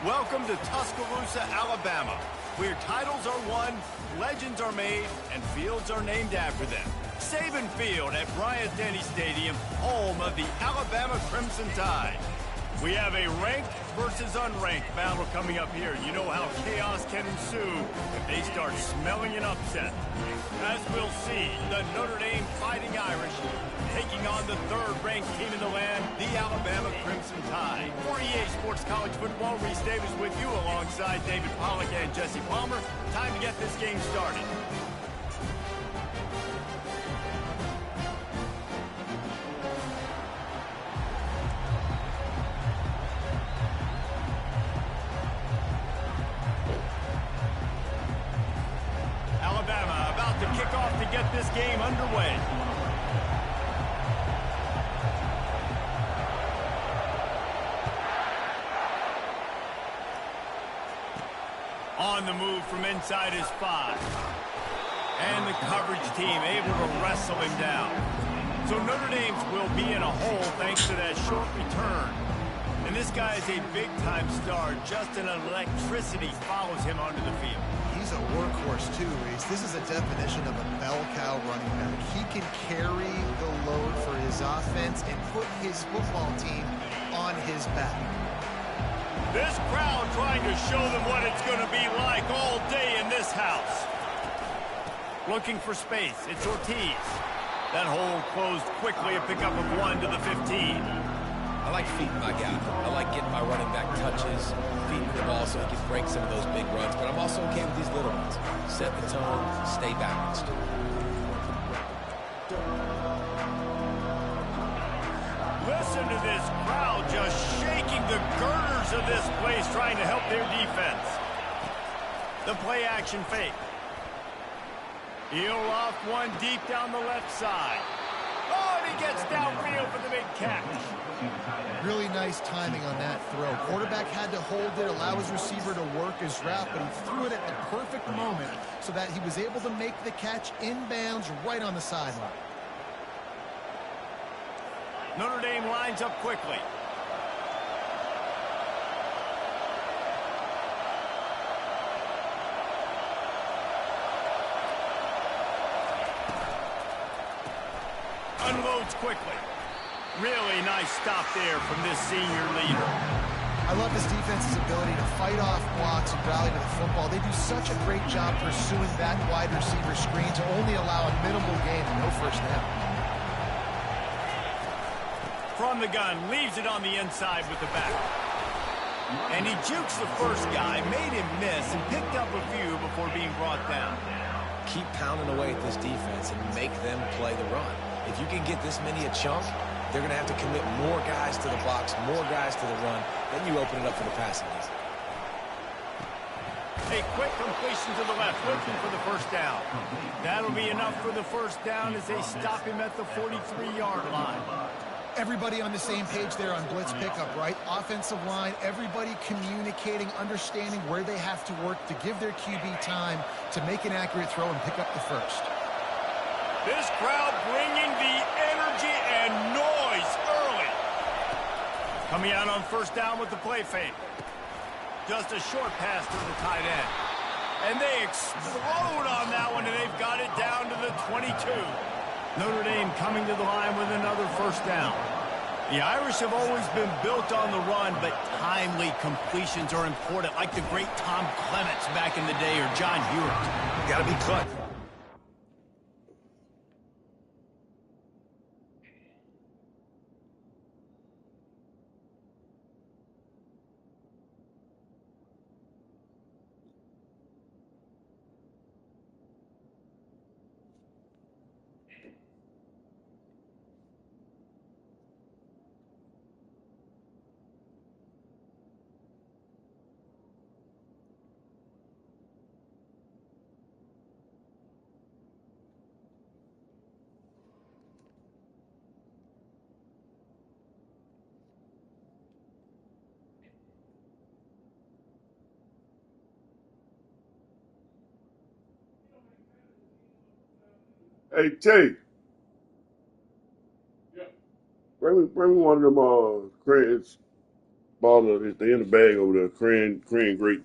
Welcome to Tuscaloosa, Alabama, where titles are won, legends are made, and fields are named after them. Saban Field at Bryant-Denny Stadium, home of the Alabama Crimson Tide. We have a ranked versus unranked battle coming up here. You know how chaos can ensue if they start smelling an upset. As we'll see, the Notre Dame Fighting Irish taking on the third-ranked team in the land, the Alabama Crimson Tide. For EA Sports College Football, Reese Davis with you alongside David Pollack and Jesse Palmer. Time to get this game started. Alabama about to kick off to get this game underway. On the move from inside his 5. And the coverage team able to wrestle him down. So Notre Dame's will be in a hole thanks to that short return. And this guy is a big-time star. Just an electricity follows him onto the field. He's a workhorse too, Reese. This is a definition of a bell cow running back. He can carry the load for his offense and put his football team on his back. This crowd trying to show them what it's going to be like all day in this house. Looking for space. It's Ortiz. That hole closed quickly, a pickup of 1 to the 15. I like feeding my guy. I like getting my running back touches, feeding the ball so he can break some of those big runs, but I'm also okay with these little ones. Set the tone, stay balanced. Listen to this crowd just shaking the girders of this place, trying to help their defense. The play action fake. He'll off one deep down the left side. Oh, and he gets downfield for the big catch. Really nice timing on that throw. Quarterback had to hold it, allow his receiver to work his route, but he threw it at the perfect moment so that he was able to make the catch inbounds right on the sideline. Notre Dame lines up quickly. Unloads quickly. Really nice stop there from this senior leader. I love this defense's ability to fight off blocks and rally to the football. They do such a great job pursuing that wide receiver screen to only allow a minimal gain and no first down. From the gun, leaves it on the inside with the back. And he jukes the first guy, made him miss, and picked up a few before being brought down. Keep pounding away at this defense and make them play the run. If you can get this many a chunk, they're going to have to commit more guys to the box, more guys to the run. Then you open it up for the passing game. A quick completion to the left, looking for the first down. That'll be enough for the first down as they stop him at the 43-yard line. Everybody on the same page there on blitz pickup, right? Offensive line, everybody communicating, understanding where they have to work to give their QB time to make an accurate throw and pick up the first. This crowd bringing the energy and noise early. Coming out on first down with the play fake. Just a short pass to the tight end. And they explode on that one, and they've got it down to the 22. Notre Dame coming to the line with another first down. The Irish have always been built on the run, but timely completions are important, like the great Tom Clements back in the day or John Hewitt. Got to be clutch. Hey, Tay, bring me one of them crates. Ball, they in the bag over there. Korean great.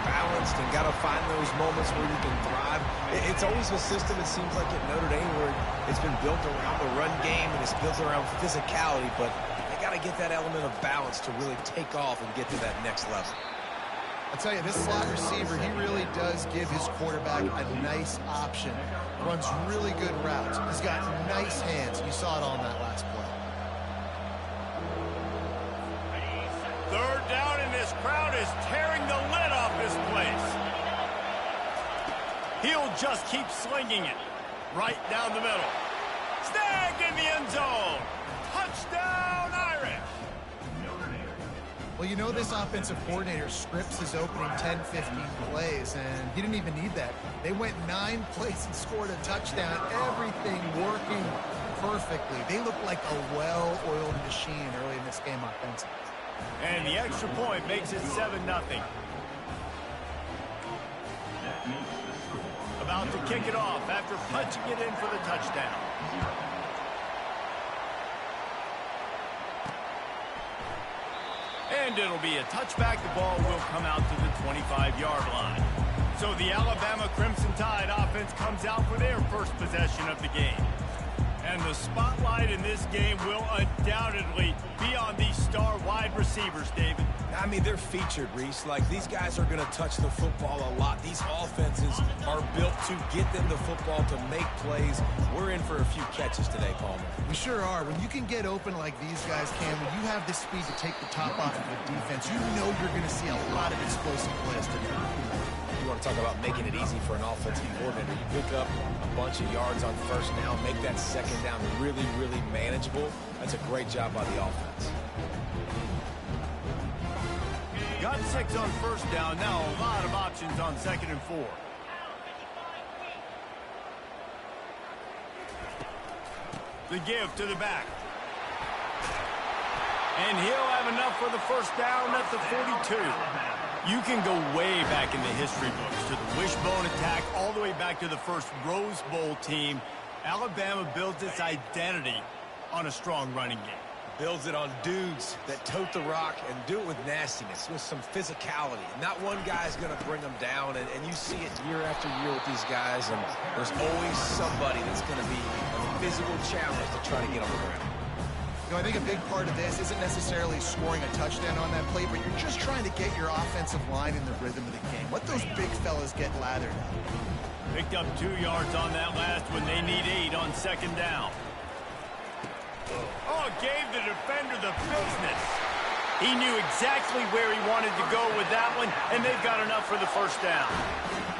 Balanced and got to find those moments where you can thrive. It's always a system, it seems like, at Notre Dame where it's been built around the run game and it's built around physicality, but they got to get that element of balance to really take off and get to that next level. I'll tell you, this slot receiver, he really does give his quarterback a nice option. Runs really good routes. He's got nice hands. You saw it on that last play. Third down, and this crowd is tearing the lid off this place. He'll just keep slinging it right down the middle. Snagged in the end zone. Touchdown, Irish. Well, you know this offensive coordinator scripts his opening 10, 15 plays, and he didn't even need that. They went 9 plays and scored a touchdown. Everything working perfectly. They look like a well-oiled machine early in this game offensively. And the extra point makes it 7-0. About to kick it off after punching it in for the touchdown. And it'll be a touchback. The ball will come out to the 25-yard line. So the Alabama Crimson Tide offense comes out for their first possession of the game. And the spotlight in this game will undoubtedly be on these star wide receivers, David. I mean, they're featured, Reese. Like, these guys are going to touch the football a lot. These offenses are built to get them the football, to make plays. We're in for a few catches today, Palmer. We sure are. When you can get open like these guys can, when you have the speed to take the top off of the defense, you know you're going to see a lot of explosive plays today. You want to talk about making it easy for an offensive coordinator. You pick up a bunch of yards on first down, make that second down really, really manageable. That's a great job by the offense. Got 6 on first down. Now a lot of options on 2nd and 4. The give to the back. And he'll have enough for the first down at the 42. You can go way back in the history books to the wishbone attack, all the way back to the first Rose Bowl team. Alabama builds its identity on a strong running game. Builds it on dudes that tote the rock and do it with nastiness, with some physicality. Not one guy's going to bring them down, and you see it year after year with these guys, and there's always somebody that's going to be a physical challenge to try to get on the ground. You know, I think a big part of this isn't necessarily scoring a touchdown on that play, but you're just trying to get your offensive line in the rhythm of the game. Let those big fellas get lathered out. Picked up 2 yards on that last one. They need 8 on 2nd down. Oh, gave the defender the business. He knew exactly where he wanted to go with that one, and they've got enough for the first down.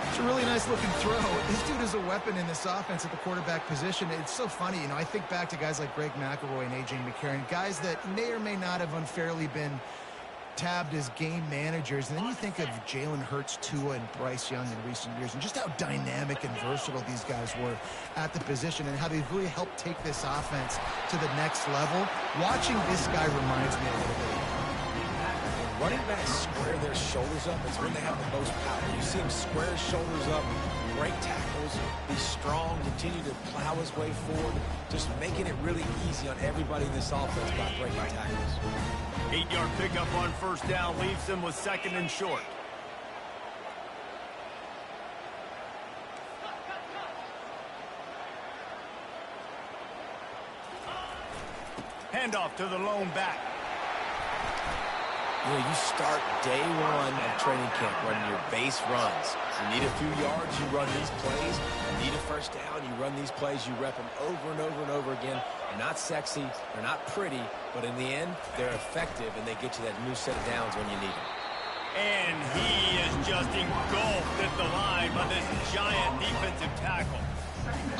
It's a really nice-looking throw. This dude is a weapon in this offense at the quarterback position. It's so funny, you know, I think back to guys like Greg McElroy and A.J. McCarron, guys that may or may not have unfairly been tabbed as game managers, and then you think of Jalen Hurts, Tua, and Bryce Young in recent years, and just how dynamic and versatile these guys were at the position, and how they've really helped take this offense to the next level. Watching this guy reminds me a little bit. When running backs square their shoulders up, it's when they have the most power. You see him square his shoulders up, break tackles, be strong, continue to plow his way forward, just making it really easy on everybody in this offense by breaking tackles. 8-yard pickup on first down leaves them with 2nd and short. Handoff to the lone back. You know, you start day one of training camp running your base runs. You need a few yards, you run these plays. You need a first down, you run these plays. You rep them over and over and over again. They're not sexy, they're not pretty, but in the end, they're effective, and they get you that new set of downs when you need them. And he is just engulfed at the line by this giant defensive tackle.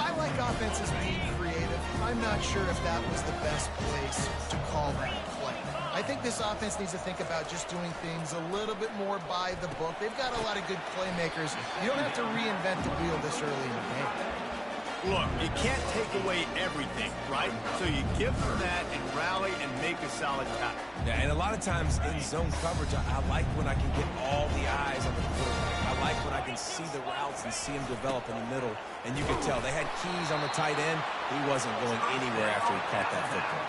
I like offenses being creative. I'm not sure if that was the best place to call that play. I think this offense needs to think about just doing things a little bit more by the book. They've got a lot of good playmakers. You don't have to reinvent the wheel this early in the game. Look, you can't take away everything, right? So you give them that and rally and make a solid tackle. Yeah, and a lot of times in zone coverage, I like when I can get all the eyes on the quarterback. I like when I can see the routes and see him develop in the middle. And you could tell they had keys on the tight end. He wasn't going anywhere after he caught that football.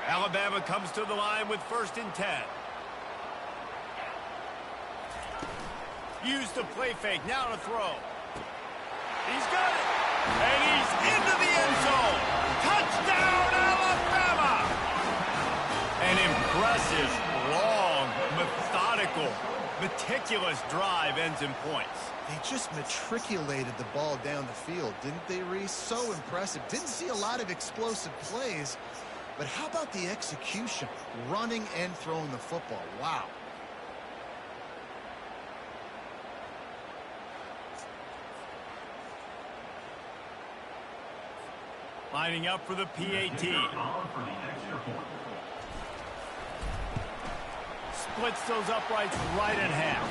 Alabama comes to the line with 1st and 10. Use the play fake, now to throw. He's got it, and he's into the end zone. Touchdown, Alabama! An impressive, long, methodical, meticulous drive ends in points. They just matriculated the ball down the field, didn't they, Reese? So impressive. Didn't see a lot of explosive plays, but how about the execution? Running and throwing the football. Wow. Lining up for the PAT. Splits those uprights right in half.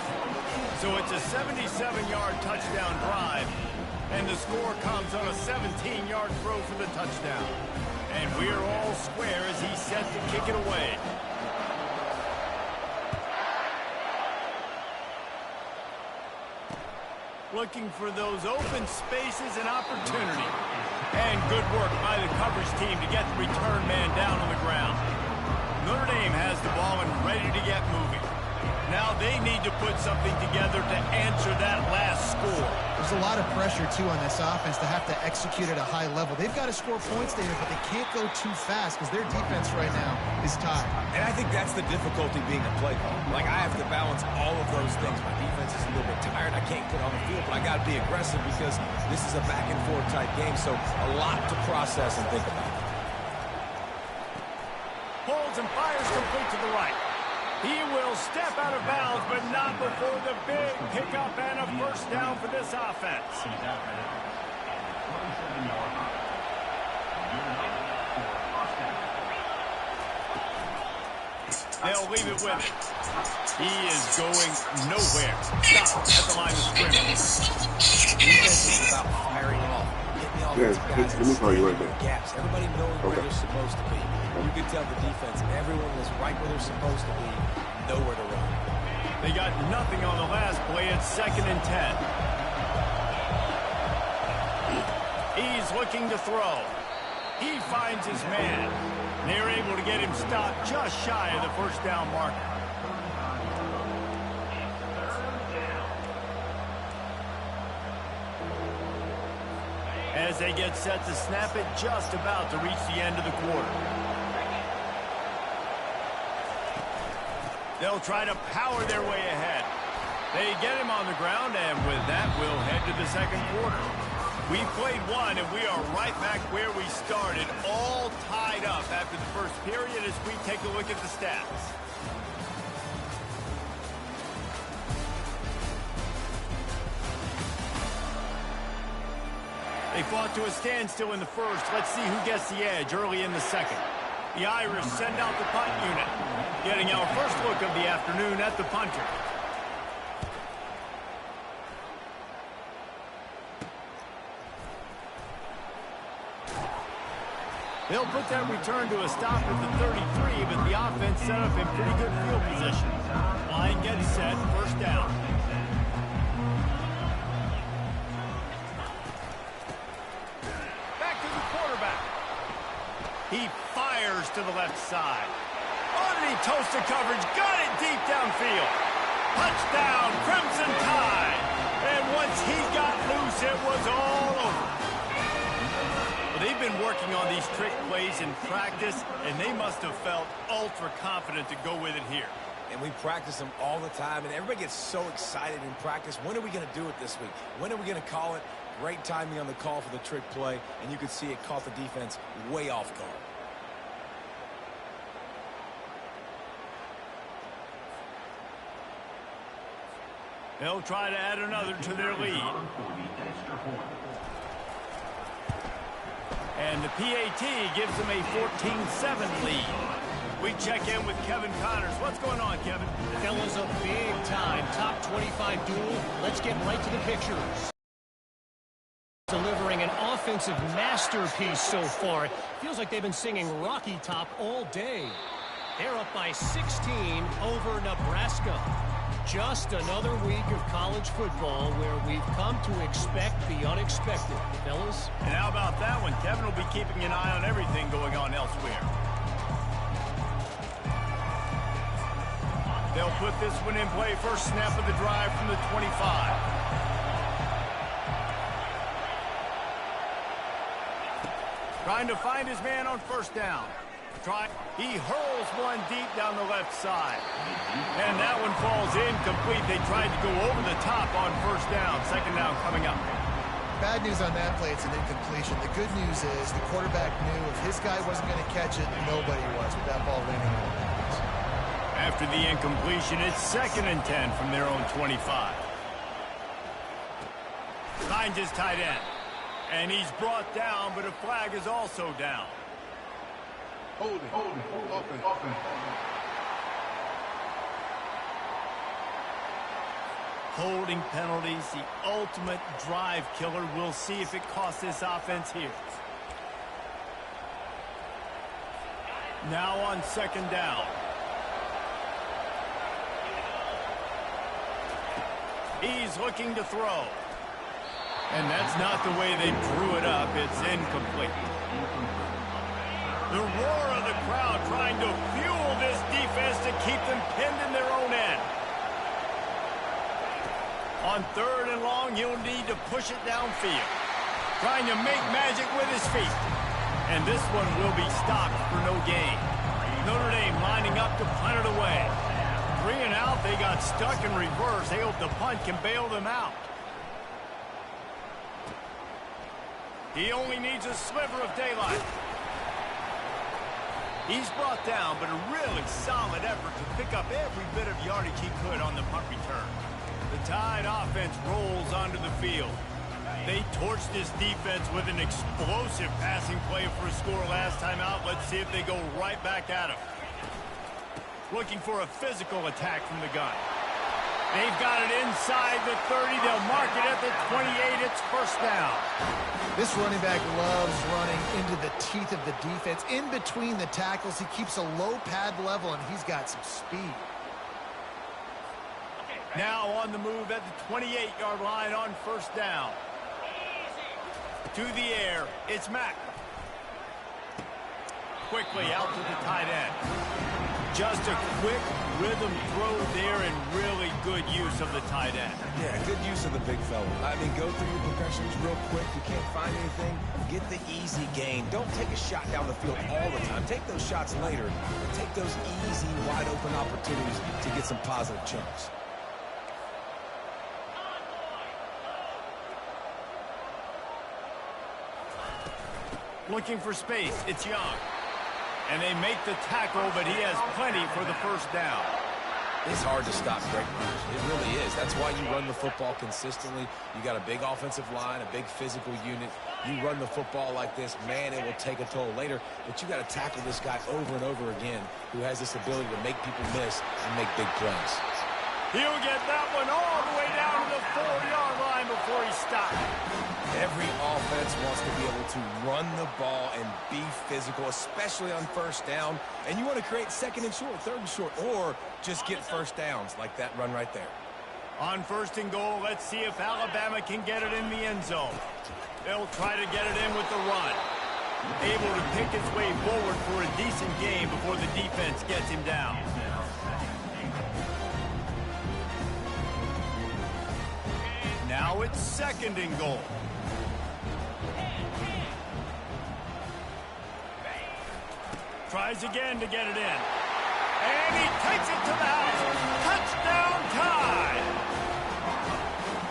So it's a 77-yard touchdown drive, and the score comes on a 17-yard throw for the touchdown. And we're all square as he's set to kick it away. Looking for those open spaces and opportunity. And good work by the coverage team to get the return man down on the ground. Notre Dame has the ball and ready to get moving. Now they need to put something together to answer that last score. There's a lot of pressure, too, on this offense to have to execute at a high level. They've got to score points there, but they can't go too fast because their defense right now is tied. And I think that's the difficulty being a play caller. Like, I have to balance all of those things. My defense is a little bit tired. I can't get on the field, but I got to be aggressive because this is a back-and-forth type game, so a lot to process and think about. Pulls and fires complete to the right. He will step out of bounds, but not before the big pickup and a 1st down for this offense. They'll leave it with it. He is going nowhere. Stop at the line of scrimmage. Defense is about firing off. Getting the offensive guys let me call you right there. Gaps. Everybody knowing where they're supposed to be. You could tell the defense, everyone was right where they're supposed to be, nowhere to run. They got nothing on the last play. It's 2nd and 10. He's looking to throw. He finds his man. They're able to get him stopped just shy of the 1st down marker. As they get set to snap it, just about to reach the end of the quarter. They'll try to power their way ahead. They get him on the ground, and with that, we'll head to the 2nd quarter. We played one, and we are right back where we started, all tied up after the 1st period as we take a look at the stats. They fought to a standstill in the 1st. Let's see who gets the edge early in the 2nd. The Irish send out the punt unit, getting our 1st look of the afternoon at the punter. They'll put that return to a stop at the 33, but the offense set up in pretty good field position. Line gets set, 1st down. Back to the quarterback. He fires to the left side. Underneath toasted coverage, got it deep downfield. Touchdown, Crimson Tide. And once he got loose, it was all over. Well, they've been working on these trick plays in practice, and they must have felt ultra confident to go with it here. And we practice them all the time, and everybody gets so excited in practice. When are we going to do it this week? When are we going to call it? Great timing on the call for the trick play, and you could see it caught the defense way off guard. They'll try to add another to their lead. And the PAT gives them a 14-7 lead. We check in with Kevin Connors. What's going on, Kevin? Fellas, a big-time top 25 duel. Let's get right to the pictures. Delivering an offensive masterpiece so far. It feels like they've been singing Rocky Top all day. They're up by 16 over Nebraska. Just another week of college football where we've come to expect the unexpected. Fellas? And how about that one? Kevin will be keeping an eye on everything going on elsewhere. They'll put this one in play. First snap of the drive from the 25. Trying to find his man on first down. He hurls one deep down the left side. And that one falls incomplete. They tried to go over the top on first down. Second down coming up. Bad news on that play, it's an incompletion. The good news is the quarterback knew if his guy wasn't going to catch it, nobody was with that ball landing on the bounds. After the incompletion, it's 2nd and 10 from their own 25. Finds his tight end. And he's brought down, but a flag is also down. Holding, open. Holding penalties, the ultimate drive killer. We'll see if it costs this offense here. Now on 2nd down. He's looking to throw. And that's not the way they drew it up. It's incomplete. The roar of the crowd trying to fuel this defense to keep them pinned in their own end. On 3rd and long, he'll need to push it downfield. Trying to make magic with his feet. And this one will be stopped for no gain. Notre Dame lining up to punt it away. 3 and out, they got stuck in reverse. They hope the punt can bail them out. He only needs a sliver of daylight. He's brought down, but a really solid effort to pick up every bit of yardage he could on the punt return. The Tide offense rolls onto the field. They torched this defense with an explosive passing play for a score last time out. Let's see if they go right back at him. Looking for a physical attack from the gun. They've got it inside the 30. They'll mark it at the 28. It's first down. This running back loves running into the teeth of the defense. In between the tackles, he keeps a low pad level, and he's got some speed. Now on the move at the 28-yard line on first down. To the air, it's Mack. Quickly out to the tight end. Just a quick rhythm throw there and really good use of the tight end. Yeah, good use of the big fella. I mean, go through your progressions real quick. You can't find anything, get the easy gain. Don't take a shot down the field all the time. Take those shots later, and take those easy, wide-open opportunities to get some positive chunks. Looking for space. It's Young. And they make the tackle, but he has plenty for the first down. It's hard to stop great runners. It really is. That's why you run the football consistently. You got a big offensive line, a big physical unit. You run the football like this, man, it will take a toll later. But you got to tackle this guy over and over again who has this ability to make people miss and make big plays. He'll get that one all the way down to the 4-yard line before he stops. Every offense wants to be able to run the ball and be physical, especially on first down. And you want to create 2nd and short, 3rd and short, or just get first downs like that run right there. On 1st and goal, let's see if Alabama can get it in the end zone. They'll try to get it in with the run. Able to pick his way forward for a decent game before the defense gets him down. Now it's 2nd and goal. Tries again to get it in. And he takes it to the house. Touchdown Tide!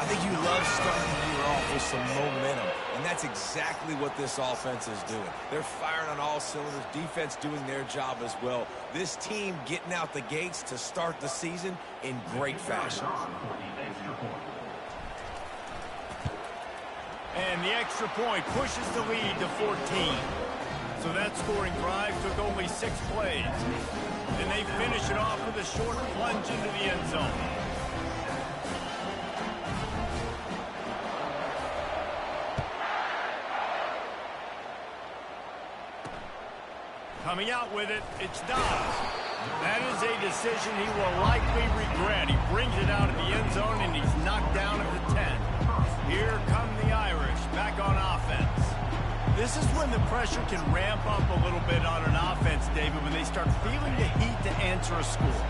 I think you love starting the year off with some momentum, and that's exactly what this offense is doing. They're firing on all cylinders, defense doing their job as well. This team getting out the gates to start the season in great fashion. And the extra point pushes the lead to 14. So that scoring drive took only 6 plays. And they finish it off with a short plunge into the end zone. Coming out with it, it's Dobbs. That is a decision he will likely regret. He brings it out of the end zone, and he's knocked down at the 10. Here come the Irish, back on offense. This is when the pressure can ramp up a little bit on an offense, David, when they start feeling the heat to answer a score.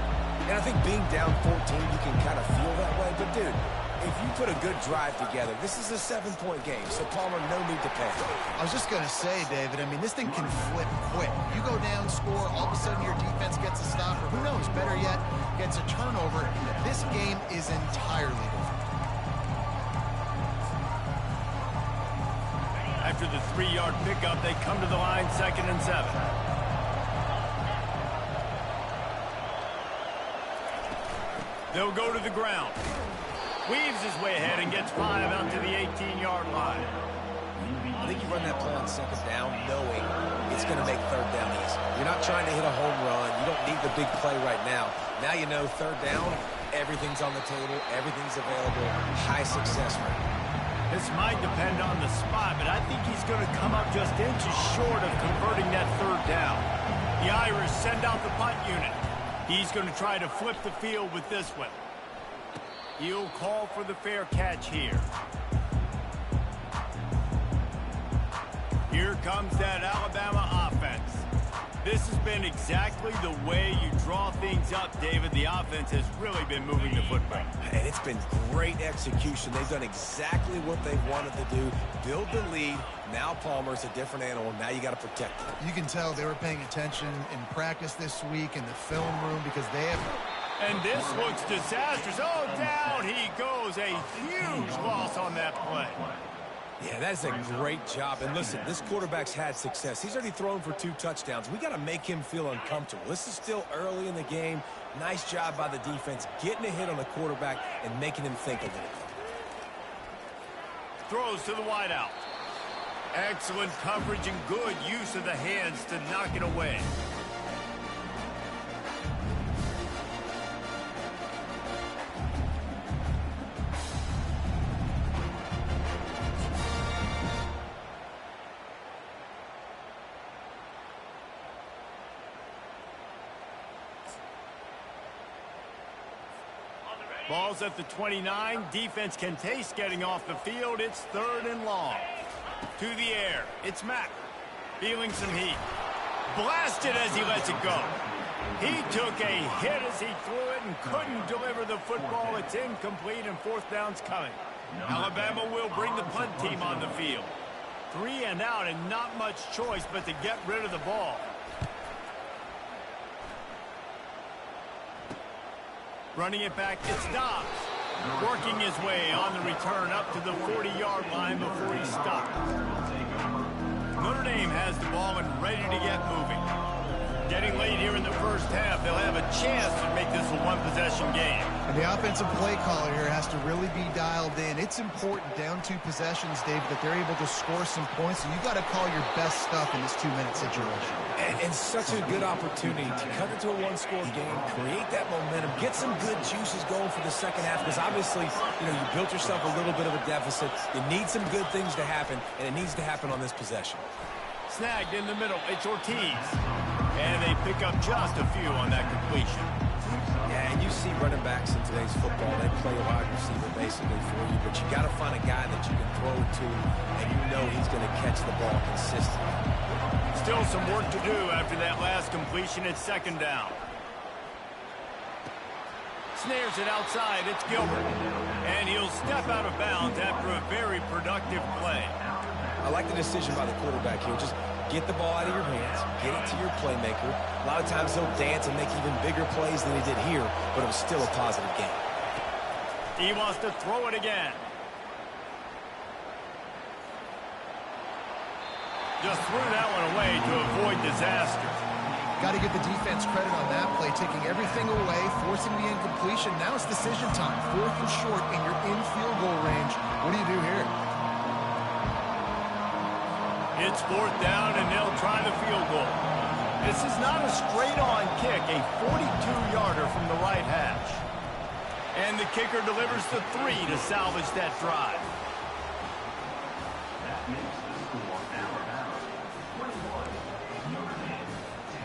And I think being down 14, you can kind of feel that way. But, dude, if you put a good drive together, this is a 7-point game, so Palmer, no need to panic. I was just going to say, David, I mean, this thing can flip quick. You go down, score, all of a sudden your defense gets a stop, or who knows, better yet, gets a turnover. This game is entirely different. After the 3-yard pickup, they come to the line, 2nd and 7. They'll go to the ground. Weaves his way ahead and gets 5 out to the 18-yard line. I think you run that play on 2nd down knowing it's going to make 3rd down easy. You're not trying to hit a home run. You don't need the big play right now. Now you know 3rd down, everything's on the table, everything's available, high success rate. This might depend on the spot, but I think he's going to come up just inches short of converting that 3rd down. The Irish send out the punt unit. He's going to try to flip the field with this one. He'll call for the fair catch here. Here comes that Alabama offense. This has been exactly the way you draw things up, David. The offense has really been moving the football. And it's been great execution. They've done exactly what they've wanted to do. Build the lead. Now Palmer's a different animal. Now you got to protect him. You can tell they were paying attention in practice this week in the film room because they have... And this looks disastrous. Oh, down he goes. A huge loss on that play. Yeah, that is a great job. And listen, this quarterback's had success. He's already thrown for 2 touchdowns. We got to make him feel uncomfortable. This is still early in the game. Nice job by the defense, getting a hit on the quarterback and making him think a little bit. Throws to the wideout. Excellent coverage and good use of the hands to knock it away. Ball's at the 29. Defense can taste getting off the field. It's 3rd and long. To the air. It's Mack. Feeling some heat. Blasted as he lets it go. He took a hit as he threw it and couldn't deliver the football. It's incomplete and 4th down's coming. Alabama will bring the punt team on the field. 3 and out and not much choice but to get rid of the ball. Running it back, it's Dobbs. Working his way on the return up to the 40-yard line before he stopped. Notre Dame has the ball and ready to get moving. Getting late here in the first half, they'll have a chance to make this a 1-possession game. And the offensive play caller here has to really be dialed in. It's important down 2 possessions, David, that they're able to score some points. So you got to call your best stuff in this 2-minute situation. And such a good opportunity to cut into a 1-score game, create that momentum, get some good juices going for the second half. Because obviously, you built yourself a little bit of a deficit. You need some good things to happen, and it needs to happen on this possession. Snagged in the middle, it's Ortiz. And they pick up just a few on that completion. Yeah, and you see running backs in today's football, they play a wide receiver basically for you, but you got to find a guy that you can throw it to, and you know he's going to catch the ball consistently. Still some work to do after that last completion. It's 2nd down. Snares it outside, it's Gilbert. And he'll step out of bounds after a very productive play. I like the decision by the quarterback here. Just get the ball out of your hands, get it to your playmaker. A lot of times he'll dance and make even bigger plays than he did here, but it was still a positive game. He wants to throw it again. Just threw that one away to avoid disaster. Got to give the defense credit on that play, taking everything away, forcing the incompletion. Now it's decision time. 4th and short, and you're in field goal range. What do you do here? It's fourth down, and they'll try the field goal. This is not a straight-on kick, a 42-yarder from the right hash. And the kicker delivers the 3 to salvage that drive.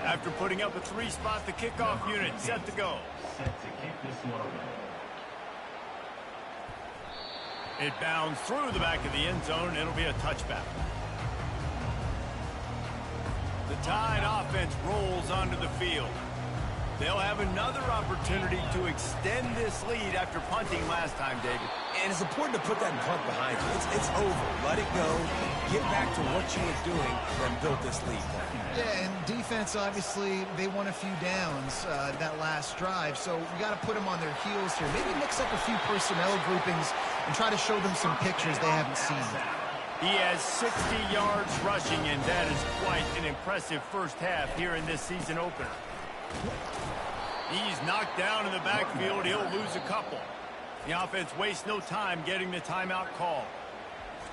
After putting up a 3-spot, the kickoff unit set to go. It bounds through the back of the end zone. It'll be a touchback. The Tide offense rolls onto the field. They'll have another opportunity to extend this lead after punting last time, David. And it's important to put that punt behind you. It's over. Let it go. Get back to what you were doing and build this lead. Yeah, and defense, obviously, they won a few downs that last drive, so we got to put them on their heels here. Maybe mix up a few personnel groupings and try to show them some pictures they haven't seen. He has 60 yards rushing, and that is quite an impressive first half here in this season opener. He's knocked down in the backfield. He'll lose a couple. The offense wastes no time getting the timeout call.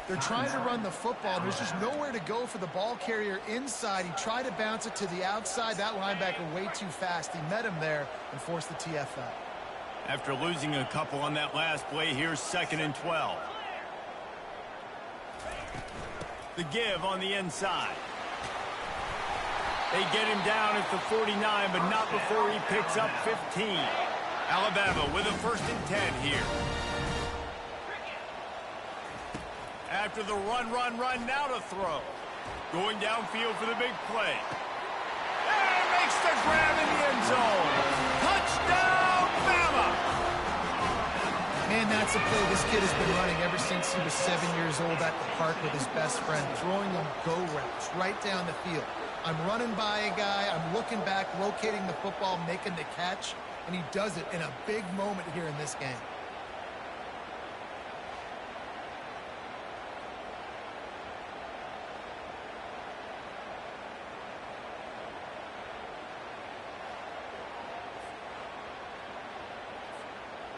They're trying to run the football. There's just nowhere to go for the ball carrier inside. He tried to bounce it to the outside. That linebacker way too fast. He met him there and forced the TFL. After losing a couple on that last play, here's 2nd and 12. The give on the inside. They get him down at the 49, but not before he picks up 15. Alabama with a 1st and 10 here. After the run, now to throw. Going downfield for the big play. And makes the grab in the end zone. Touchdown, Bama! Man, that's a play this kid has been running ever since he was 7 years old at the park with his best friend, throwing them go routes right down the field. I'm running by a guy, I'm looking back, locating the football, making the catch, and he does it in a big moment here in this game.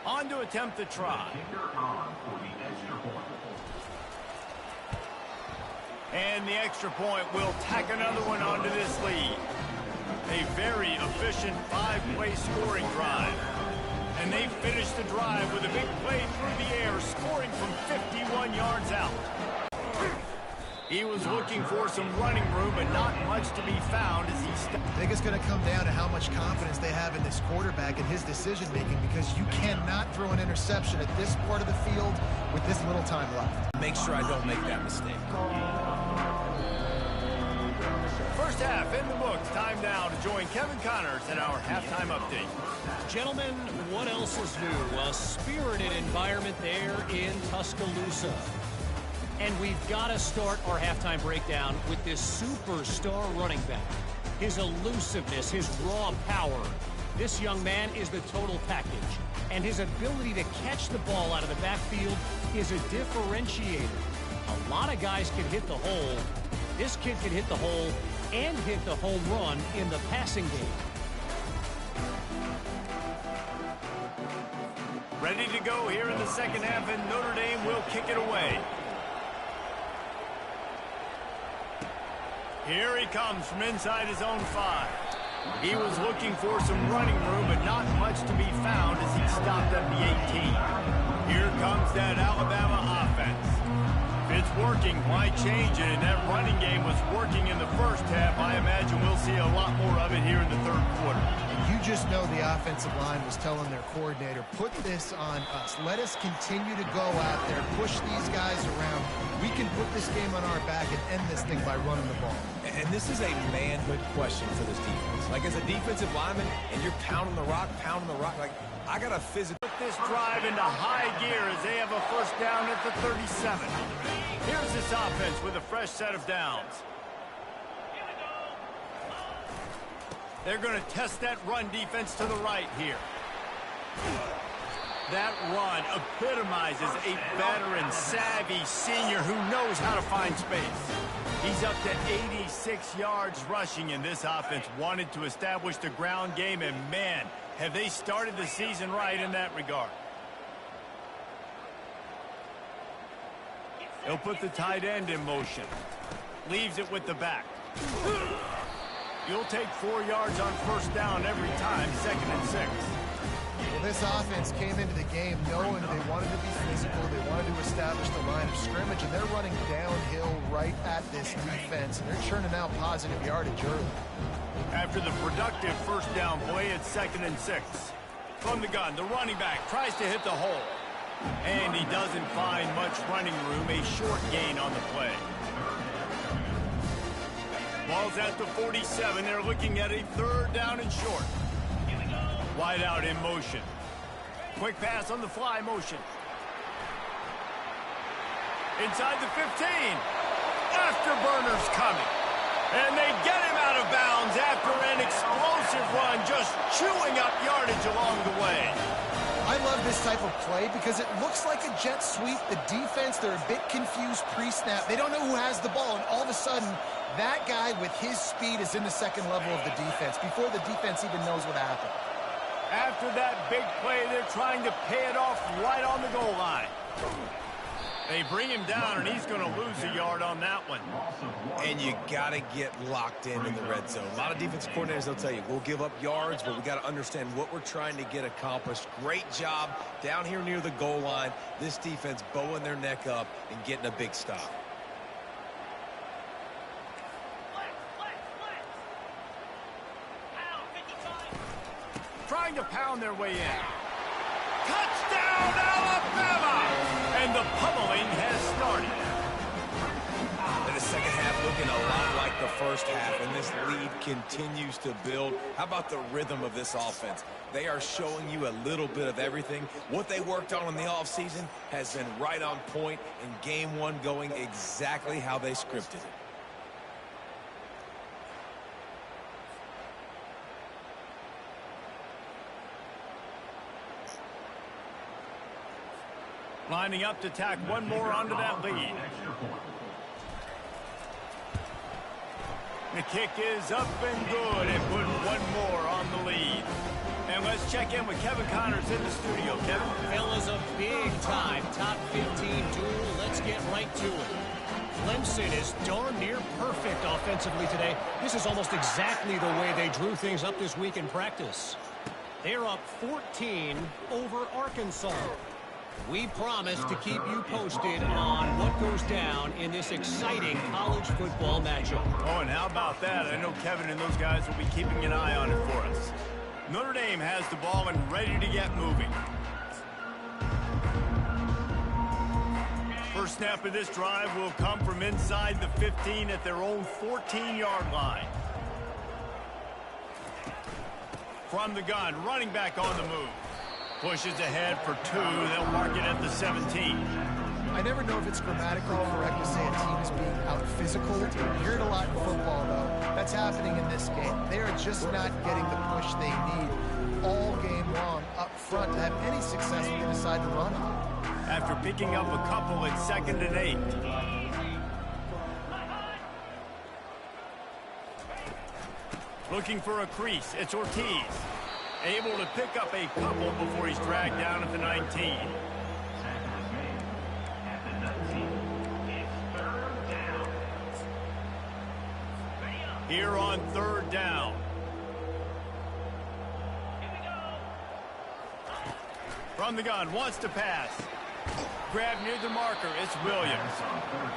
On to attempt the try. And the extra point will tack another one onto this lead. A very efficient 5-play scoring drive. And they finish the drive with a big play through the air, scoring from 51 yards out. He was looking for some running room, but not much to be found as he stepped. I think it's going to come down to how much confidence they have in this quarterback and his decision-making, because you cannot throw an interception at this part of the field with this little time left. Make sure I don't make that mistake. First half in the books. Time now to join Kevin Connors at our halftime update. Gentlemen, what else is new? A spirited environment there in Tuscaloosa. And we've got to start our halftime breakdown with this superstar running back. His elusiveness, his raw power. This young man is the total package. And his ability to catch the ball out of the backfield is a differentiator. A lot of guys can hit the hole. This kid can hit the hole and hit the home run in the passing game. Ready to go here in the second half, and Notre Dame will kick it away. Here he comes from inside his own 5. He was looking for some running room, but not much to be found as he stopped at the 18. Here comes that Alabama offense. If it's working, why change it? And that running game was working in the first half. I imagine we'll see a lot more of it here in the third quarter. You just know the offensive line was telling their coordinator, put this on us. Let us continue to go out there, push these guys around. We can put this game on our back and end this thing by running the ball. And this is a manhood question for this defense. Like, as a defensive lineman, and you're pounding the rock, like, I got to physically put this drive into high gear as they have a first down at the 37. Here's this offense with a fresh set of downs. They're going to test that run defense to the right here. That run epitomizes a veteran, savvy senior who knows how to find space. He's up to 86 yards rushing, and this offense wanted to establish the ground game, and man, have they started the season right in that regard. They'll put the tight end in motion. Leaves it with the back. You'll take 4 yards on first down every time, 2nd and 6. Well, this offense came into the game knowing they wanted to be physical, they wanted to establish the line of scrimmage, and they're running downhill right at this defense, and they're churning out positive yardage early. After the productive first down play, it's 2nd and 6. From the gun, the running back tries to hit the hole. And he doesn't find much running room, a short gain on the play. Ball's at the 47. They're looking at a 3rd down and short. Wide out in motion. Quick pass on the fly motion. Inside the 15. Afterburner's coming. And they get him out of bounds after an explosive run, just chewing up yardage along the way. I love this type of play because it looks like a jet sweep. The defense, they're a bit confused pre-snap. They don't know who has the ball, and all of a sudden, that guy with his speed is in the second level of the defense before the defense even knows what happened. After that big play, they're trying to pay it off right on the goal line. They bring him down, and he's going to lose a yard on that one. And you got to get locked in the red zone. A lot of defensive coordinators, they'll tell you, we'll give up yards, but we got to understand what we're trying to get accomplished. Great job down here near the goal line. This defense bowing their neck up and getting a big stop. Trying to pound their way in. Touchdown, Alabama! And the pummeling has started. And the second half looking a lot like the first half, and this lead continues to build. How about the rhythm of this offense? They are showing you a little bit of everything. What they worked on in the offseason has been right on point, and game one going exactly how they scripted it. Lining up to tack one more onto that lead. The kick is up and good and put one more on the lead. And let's check in with Kevin Connors in the studio. Kevin? Fellas, a big-time top 15 duel. Let's get right to it. Clemson is darn near perfect offensively today. This is almost exactly the way they drew things up this week in practice. They're up 14 over Arkansas. We promise to keep you posted on what goes down in this exciting college football matchup. Oh, and how about that? I know Kevin and those guys will be keeping an eye on it for us. Notre Dame has the ball and ready to get moving. First snap of this drive will come from inside the 15 at their own 14-yard line. From the gun, running back on the move. Pushes ahead for 2. They'll mark it at the 17. I never know if it's grammatically correct to say a team is being out-physical. You hear it a lot in football, though. That's happening in this game. They are just not getting the push they need all game long up front to have any success when they decide to run it. After picking up a couple at 2nd and 8. Looking for a crease. It's Ortiz. Able to pick up a couple before he's dragged down at the 19. Here on 3rd down. From the gun, wants to pass. Grab near the marker, it's Williams.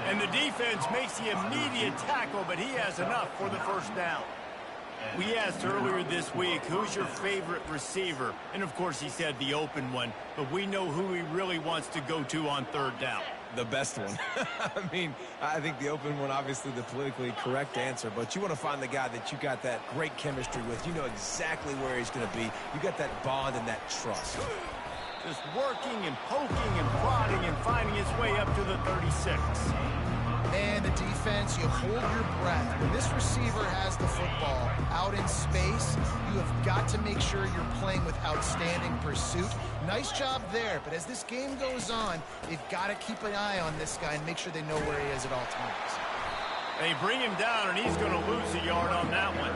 And the defense makes the immediate tackle, but he has enough for the first down. We asked earlier this week, who's your favorite receiver? And, of course, he said the open one. But we know who he really wants to go to on 3rd down. The best one. I mean, I think the open one, obviously the politically correct answer. But you want to find the guy that you got that great chemistry with. You know exactly where he's going to be. You got that bond and that trust. Just working and poking and prodding and finding his way up to the 36. Man, the defense, you hold your breath. When this receiver has the football out in space, you have got to make sure you're playing with outstanding pursuit. Nice job there, but as this game goes on, they've got to keep an eye on this guy and make sure they know where he is at all times. They bring him down, and he's going to lose a yard on that one.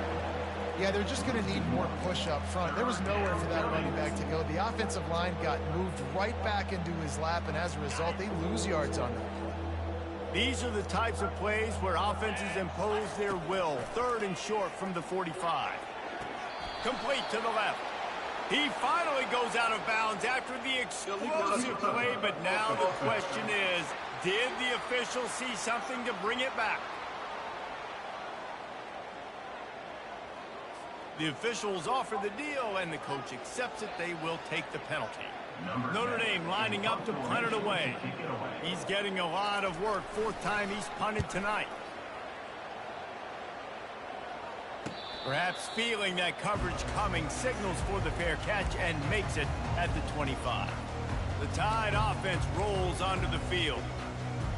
Yeah, they're just going to need more push up front. There was nowhere for that running back to go. The offensive line got moved right back into his lap, and as a result, they lose yards on that play. These are the types of plays where offenses impose their will. 3rd and short from the 45. Complete to the left. He finally goes out of bounds after the explosive play, but now the question is, did the official see something to bring it back? The officials offer the deal, and the coach accepts it. They will take the penalty. Notre Dame lining up to punt it away. He's getting a lot of work. 4th time he's punted tonight. Perhaps feeling that coverage coming, signals for the fair catch and makes it at the 25. The Tide offense rolls onto the field.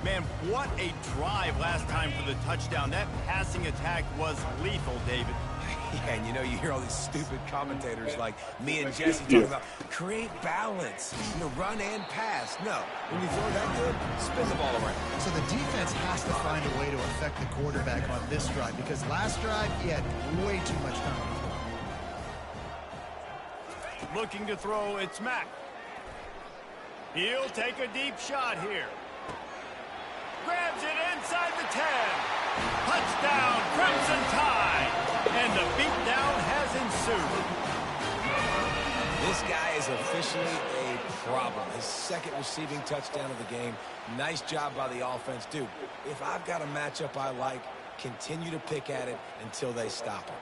Man, what a drive last time for the touchdown. That passing attack was lethal, David. Yeah, and you know, you hear all these stupid commentators like me and Jesse talking about create balance, run and pass. No, when you throw that good, spin the ball around. So the defense has to find a way to affect the quarterback on this drive, because last drive he had way too much time. Looking to throw, it's Mack. He'll take a deep shot here. Grabs it inside the 10. Touchdown, Crimson Tide. And the beatdown has ensued. This guy is officially a problem. His 2nd receiving touchdown of the game. Nice job by the offense. Dude, if I've got a matchup I like, continue to pick at it until they stop him.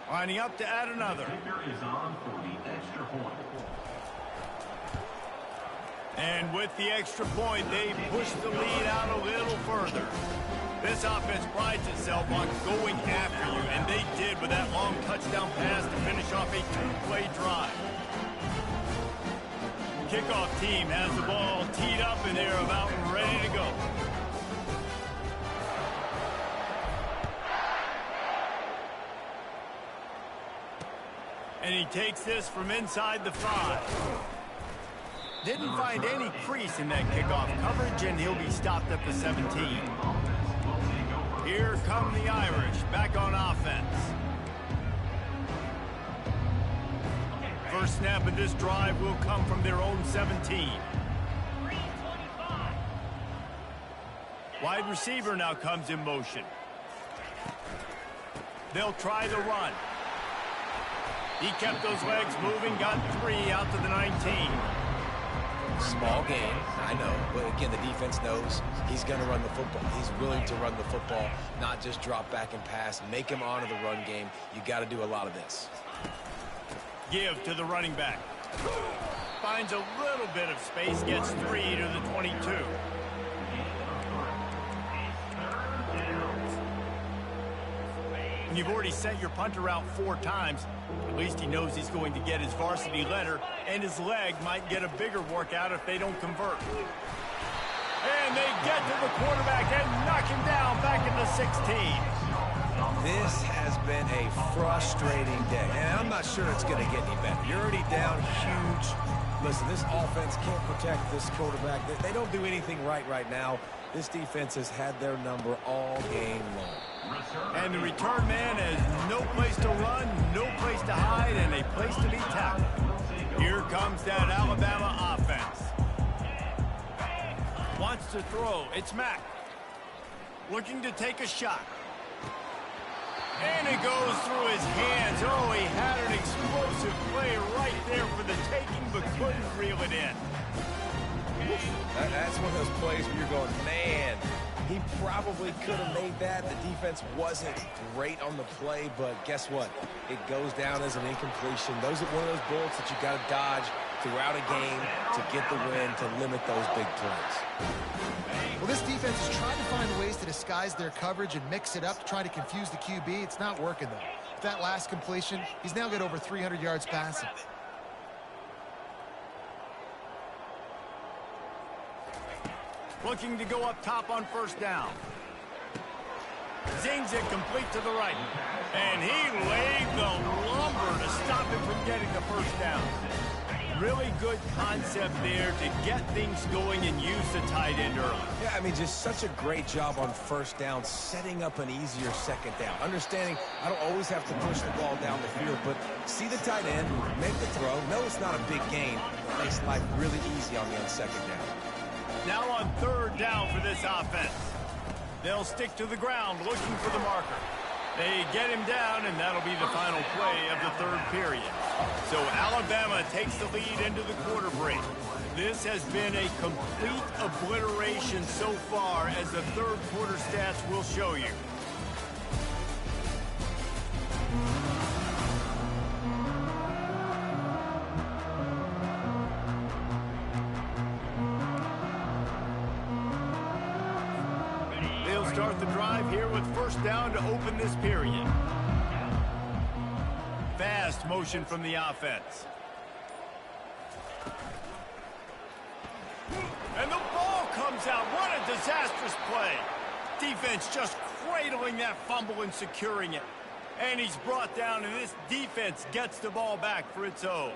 Lining up to add another. And with the extra point, they push the lead out a little further. This offense prides itself on going after you, and they did with that long touchdown pass to finish off a 2-play drive. Kickoff team has the ball teed up, and they're about ready to go. And he takes this from inside the 5. Didn't find any crease in that kickoff coverage, and he'll be stopped at the 17. Here come the Irish, back on offense. First snap of this drive will come from their own 17. Wide receiver now comes in motion. They'll try the run. He kept those legs moving, got 3 out to the 19. Small game, I know, but again, the defense knows he's going to run the football. He's willing to run the football, not just drop back and pass, make him honor the run game. You got to do a lot of this. Give to the running back. Finds a little bit of space, gets 3 to the 22. You've already sent your punter out 4 times. At least he knows he's going to get his varsity letter, and his leg might get a bigger workout if they don't convert. And they get to the quarterback and knock him down back at the 16. This has been a frustrating day, and I'm not sure it's going to get any better. You're already down huge. Listen, this offense can't protect this quarterback. They don't do anything right now. This defense has had their number all game long. And the return man has no place to run, no place to hide, and a place to be tackled. Here comes that Alabama offense. Wants to throw. It's Mack. Looking to take a shot. And it goes through his hands. Oh, he had an explosive play right there for the taking, but couldn't reel it in. That's one of those plays where you're going, man, he probably could have made that. The defense wasn't great on the play, but guess what? It goes down as an incompletion. Those are one of those bullets that you got to dodge throughout a game to get the win, to limit those big plays. Well, this defense is trying to find ways to disguise their coverage and mix it up to try to confuse the QB. It's not working, though. With that last completion, he's now got over 300 yards passing. Looking to go up top on first down. Zings it complete to the right. And he laid the lumber to stop him from getting the first down. Really good concept there to get things going and use the tight end early. Yeah, I mean, just such a great job on first down, setting up an easier second down. Understanding I don't always have to push the ball down the field, but see the tight end, make the throw. No, it's not a big gain. It makes life really easy on me on second down. Now on third down for this offense. They'll stick to the ground looking for the marker. They get him down, and that'll be the final play of the third period. So Alabama takes the lead into the quarter break. This has been a complete obliteration so far, as the third quarter stats will show you. They'll start the drive here with first down to open this period. Fast motion from the offense. And the ball comes out. What a disastrous play. Defense just cradling that fumble and securing it. And he's brought down, and this defense gets the ball back for its own.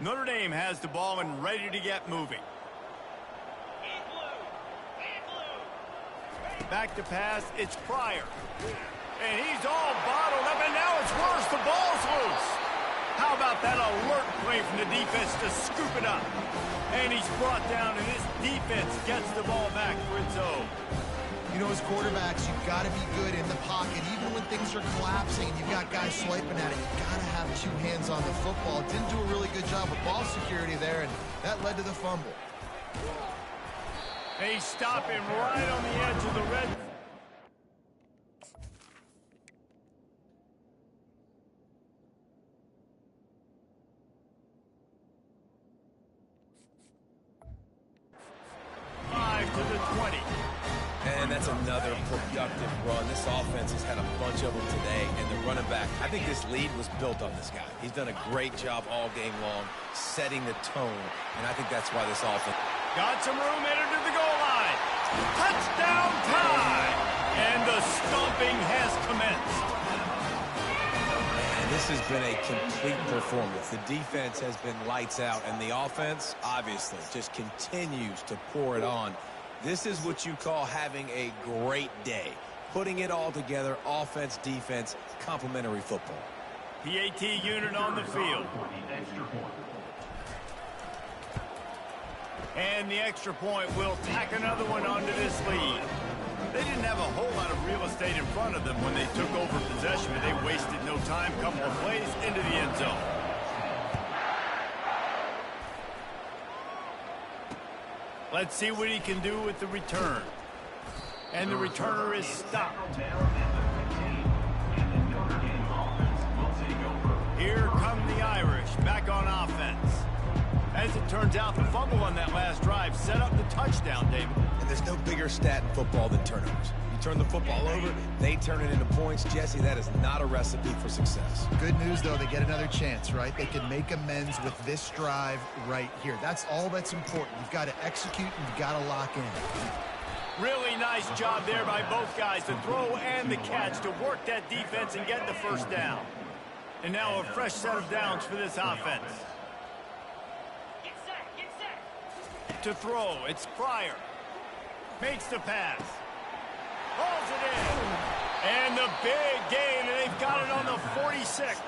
Notre Dame has the ball and ready to get moving. Back to pass, it's Pryor. And he's all bottled up, and now it's worse. The ball's loose. How about that alert play from the defense to scoop it up? And he's brought down, and this defense gets the ball back for its own. You know, as quarterbacks, you've got to be good in the pocket. Even when things are collapsing and you've got guys swiping at it, you've got to have two hands on the football. Didn't do a really good job with ball security there, and that led to the fumble. They stop him right on the edge of the red. To the 20. And that's another productive run. This offense has had a bunch of them today, and the running back, I think this lead was built on this guy. He's done a great job all game long, setting the tone, and I think that's why this offense... Got some room, entered to the goal line. Touchdown time! And the stomping has commenced. And this has been a complete performance. The defense has been lights out, and the offense, obviously, just continues to pour it on. This is what you call having a great day. Putting it all together, offense, defense, complementary football. PAT unit on the field. And the extra point will tack another one onto this lead. They didn't have a whole lot of real estate in front of them when they took over possession, but they wasted no time. Couple of plays into the end zone. Let's see what he can do with the return. And the returner is stopped. Here come the Irish, back on offense. As it turns out, the fumble on that last drive set up the touchdown, David. And there's no bigger stat in football than turnovers. You turn the football over, they turn it into points. Jesse, that is not a recipe for success. Good news, though, they get another chance, right? They can make amends with this drive right here. That's all that's important. You've got to execute and you've got to lock in. Really nice job there by both guys, the throw and the catch, to work that defense and get the first down. And now a fresh set of downs for this offense. To throw, it's Pryor. Makes the pass. Hauls it in. And the big gain, and they've got it on the 46.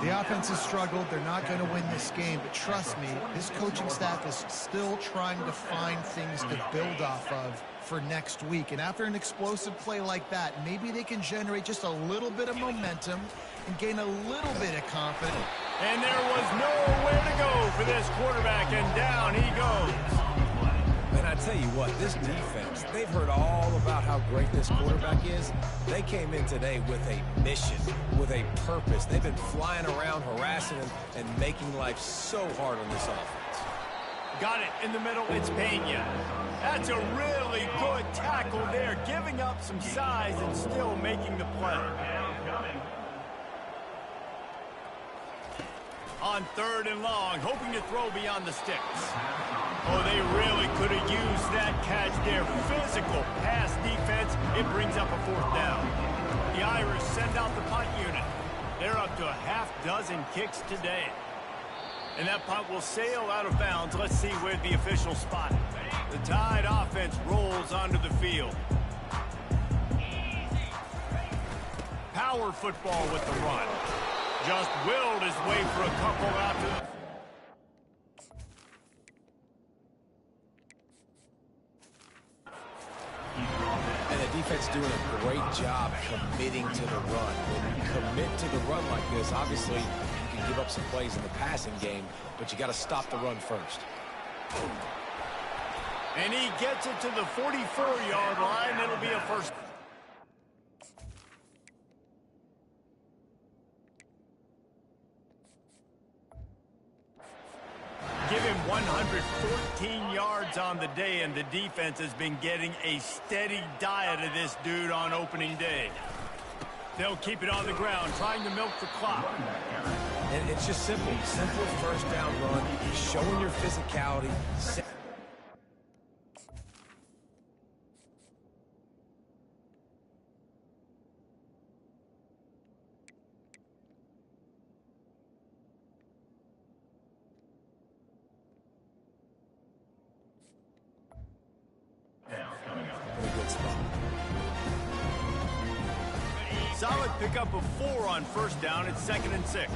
The offense has struggled. They're not going to win this game, but trust me, this coaching staff is still trying to find things to build off of for next week. And after an explosive play like that, maybe they can generate just a little bit of momentum and gain a little bit of confidence. And there was nowhere to go for this quarterback, and down he goes. And I tell you what, this defense, they've heard all about how great this quarterback is. They came in today with a mission, with a purpose. They've been flying around, harassing him, and making life so hard on this offense. Got it in the middle, it's Pena. That's a really good tackle there, giving up some size and still making the play. On 3rd and long, hoping to throw beyond the sticks. Oh, they really could have used that catch there. Physical pass defense. It brings up a 4th down. The Irish send out the punt unit. They're up to a half-dozen kicks today. And that punt will sail out of bounds. Let's see where the official spot it. The Tide offense rolls onto the field. Power football with the run. Just willed his way for a couple out to the... And the defense doing a great job committing to the run. When you commit to the run like this, obviously you can give up some plays in the passing game, but you got to stop the run first. And he gets it to the 44-yard line. It'll be a first. Give him 114 yards on the day, and the defense has been getting a steady diet of this dude on opening day. They'll keep it on the ground, trying to milk the clock. And it's just simple. Simple first down run, showing your physicality. Solid pickup of 4 on first down. It's 2nd and 6.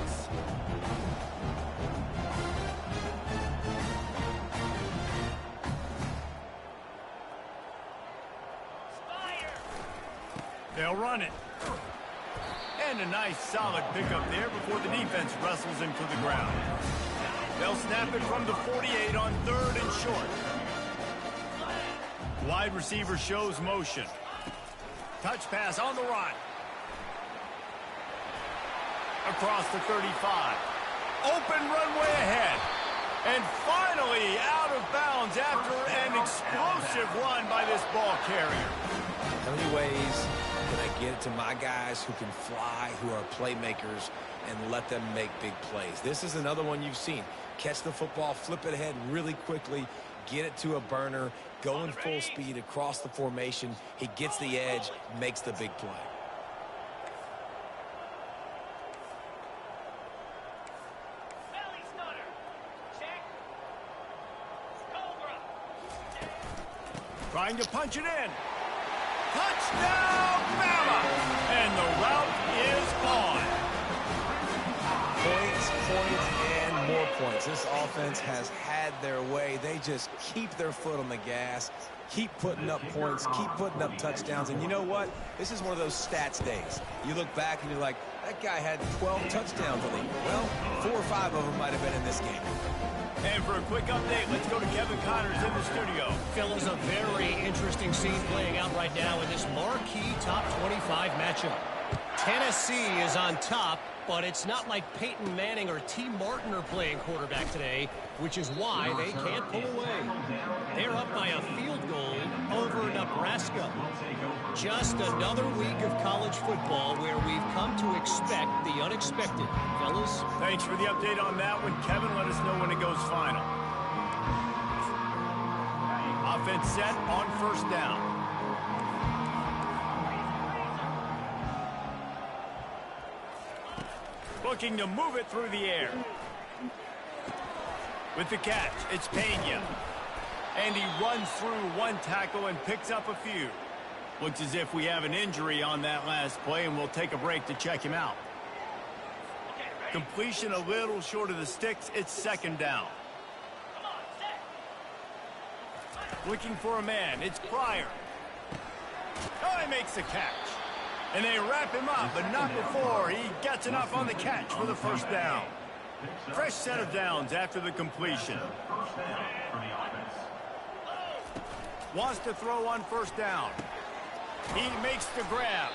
They'll run it. And a nice solid pickup there before the defense wrestles him to the ground. They'll snap it from the 48 on 3rd and short. Wide receiver shows motion. Touch pass on the run. Across the 35. Open runway ahead. And finally out of bounds after an explosive run by this ball carrier. How many ways can I get it to my guys who can fly, who are playmakers, and let them make big plays? This is another one you've seen. Catch the football, flip it ahead really quickly, get it to a burner, going full speed across the formation. He gets the edge, makes the big play. Trying to punch it in. Touchdown, Bama! And the route is on. Points, and more points. This offense has had their way. They just keep their foot on the gas, keep putting up points, keep putting up touchdowns. And you know what? This is one of those stats days. You look back and you're like, that guy had 12 touchdowns on him. Well, 4 or 5 of them might have been in this game. And for a quick update, let's go to Kevin Connors in the studio. Fellas, a very interesting scene playing out right now in this marquee top 25 matchup. Tennessee is on top, but it's not like Peyton Manning or T. Martin are playing quarterback today, which is why they can't pull away. They're up by a field goal over Nebraska. Just another week of college football where we've come to expect the unexpected. Fellas? Thanks for the update on that one, Kevin. Let us know when it goes final. Offense set on first down. Looking to move it through the air. With the catch, it's Pena. And he runs through one tackle and picks up a few. Looks as if we have an injury on that last play, and we'll take a break to check him out. Completion a little short of the sticks. It's 2nd down. Looking for a man. It's Pryor. Oh, he makes the catch. And they wrap him up, but not before he gets enough on the catch for the first down. Fresh set of downs after the completion. Wants to throw on first down. He makes the grab.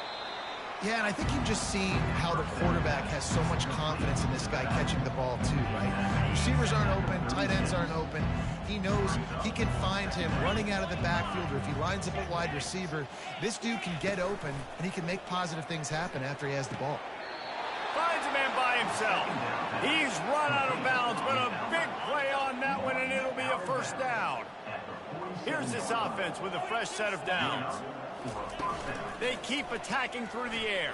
Yeah, and I think you've just seen how the quarterback has so much confidence in this guy catching the ball too, right? Receivers aren't open, tight ends aren't open. He knows he can find him running out of the backfield, or if he lines up a wide receiver, this dude can get open, and he can make positive things happen after he has the ball. Finds a man by himself. He's run out of bounds, but a big play on that one, and it'll be a first down. Here's this offense with a fresh set of downs. They keep attacking through the air.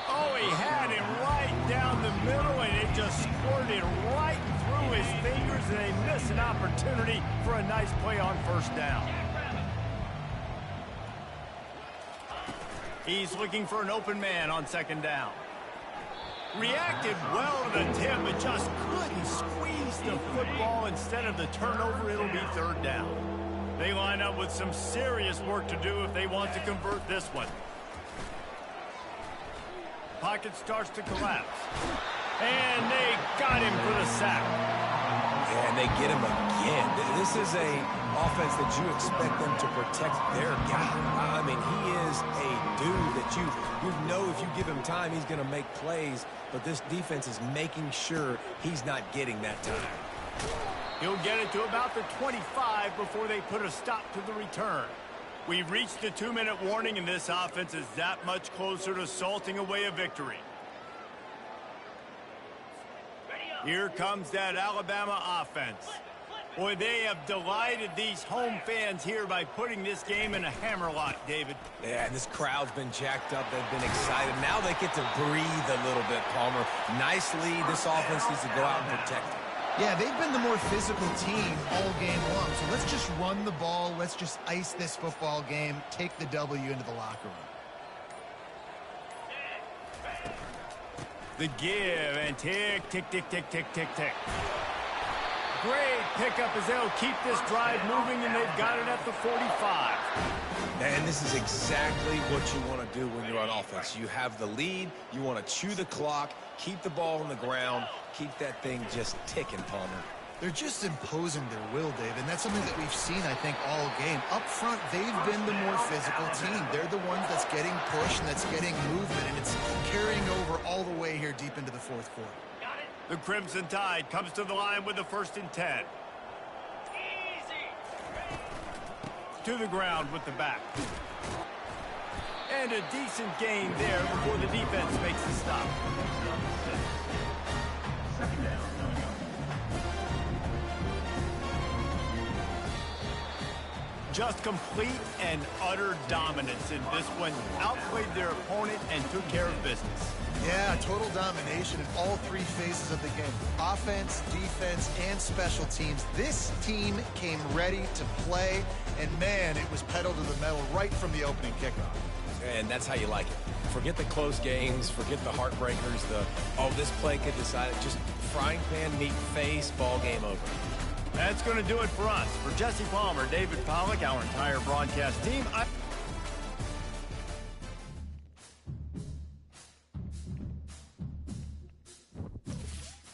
Oh, he had him right down the middle, and it just squirted right through his fingers, and they miss an opportunity for a nice play on first down. He's looking for an open man on second down. Reacted well to the tip, but just couldn't squeeze the football. Instead of the turnover, it'll be third down. They line up with some serious work to do if they want to convert this one. Pocket starts to collapse. And they got him for the sack. Yeah, and they get him again. This is a offense that you expect them to protect their guy. I mean, he is a dude that you know if you give him time, he's going to make plays. But this defense is making sure he's not getting that time. He'll get it to about the 25 before they put a stop to the return. We've reached the 2-minute warning, and this offense is that much closer to salting away a victory. Here comes that Alabama offense. Boy, they have delighted these home fans here by putting this game in a hammerlock, David. Yeah, this crowd's been jacked up. They've been excited. Now they get to breathe a little bit, Palmer. Nice lead. This offense needs to go out and protect it. Yeah, they've been the more physical team all game long. So let's just run the ball. Let's just ice this football game, take the W into the locker room. The give and tick, tick, tick, tick, tick, tick, tick. Great pickup as they'll keep this drive moving, and they've got it at the 45. And this is exactly what you want to do when you're on offense. You have the lead. You want to chew the clock, keep the ball on the ground, keep that thing just ticking, Palmer. They're just imposing their will, Dave, and that's something that we've seen, I think, all game. Up front, they've been the more physical team. They're the ones that's getting pushed and that's getting movement, and it's carrying over all the way here deep into the fourth quarter. The Crimson Tide comes to the line with the 1st and 10. To the ground with the back. And a decent gain there before the defense makes the stop. Just complete and utter dominance in this one. Outplayed their opponent and took care of business. Yeah, total domination in all three phases of the game. Offense, defense, and special teams. This team came ready to play, and man, it was pedal to the metal right from the opening kickoff. And that's how you like it. Forget the close games, forget the heartbreakers, this play could decide it. Just frying pan, meet face, ball game over. That's going to do it for us. For Jesse Palmer, David Pollack, our entire broadcast team,